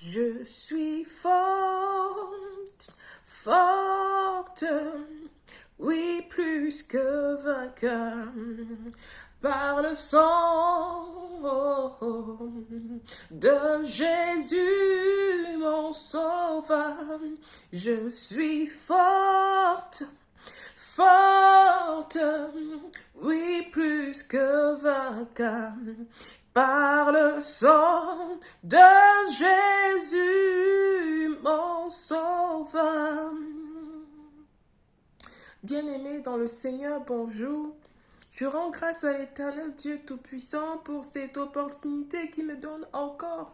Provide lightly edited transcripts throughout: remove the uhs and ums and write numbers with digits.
Je suis forte, forte, oui, plus que vainqueur, par le sang de Jésus, mon sauveur. Je suis forte, forte, oui, plus que vainqueur, par le sang de Jésus, mon sauveur. Bien-aimés dans le Seigneur, bonjour. Je rends grâce à l'Éternel Dieu Tout-Puissant pour cette opportunité qu'il me donne encore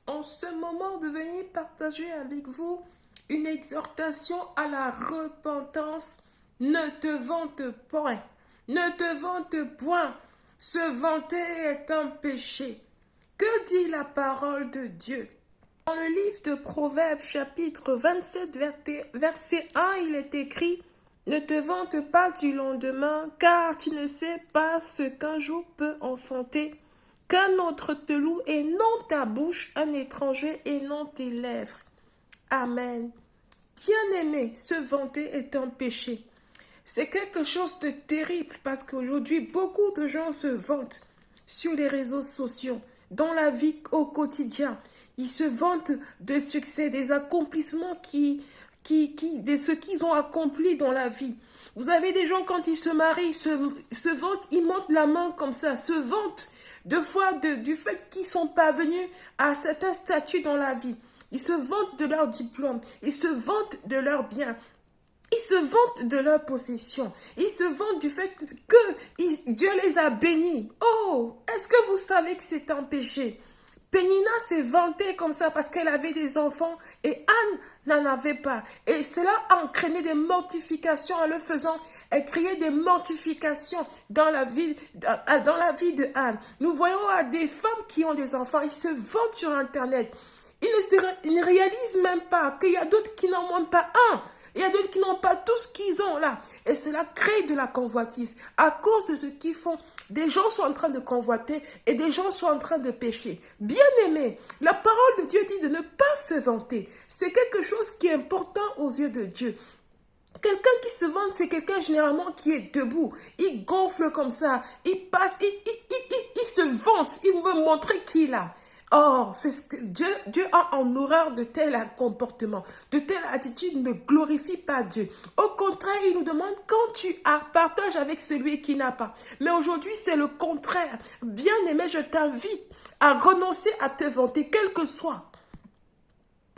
en ce moment de venir partager avec vous une exhortation à la repentance. Ne te vante point, ne te vante point. Se vanter est un péché. Que dit la parole de Dieu? Dans le livre de Proverbes, chapitre 27, verset 1, il est écrit: ne te vante pas du lendemain, car tu ne sais pas ce qu'un jour peut enfanter. Qu'un autre te loue et non ta bouche, un étranger et non tes lèvres. Amen. Bien-aimé, se vanter est un péché. C'est quelque chose de terrible parce qu'aujourd'hui, beaucoup de gens se vantent sur les réseaux sociaux, dans la vie au quotidien. Ils se vantent des succès, des accomplissements de ce qu'ils ont accompli dans la vie. Vous avez des gens, quand ils se marient, se vantent, ils montent la main comme ça, se vantent du fait qu'ils sont parvenus à certain statut dans la vie. Ils se vantent de leur diplôme, ils se vantent de leurs biens, ils se vantent de leur possession, ils se vantent du fait que Dieu les a bénis. Oh, est-ce que vous savez que c'est un péché? Pénina s'est vantée comme ça parce qu'elle avait des enfants et Anne n'en avait pas. Et cela a entraîné des mortifications en le faisant. Elle créait des mortifications dans la vie de Anne. Nous voyons des femmes qui ont des enfants, ils se vantent sur Internet. Ils ne réalisent même pas qu'il y a d'autres qui n'en ont pas un. Il y a d'autres qui n'ont pas tout ce qu'ils ont là. Et cela crée de la convoitise. À cause de ce qu'ils font, des gens sont en train de convoiter et des gens sont en train de pécher. Bien-aimés, la parole de Dieu dit de ne pas se vanter. C'est quelque chose qui est important aux yeux de Dieu. Quelqu'un qui se vante, c'est quelqu'un généralement qui est debout. Il gonfle comme ça. Il passe, il se vante. Il veut montrer qu'il a. Or, c'est ce que Dieu a en horreur de tel comportement, de telle attitude ne glorifie pas Dieu. Au contraire, il nous demande quand tu partages avec celui qui n'a pas. Mais aujourd'hui, c'est le contraire. Bien-aimé, je t'invite à renoncer à te vanter, quel que soit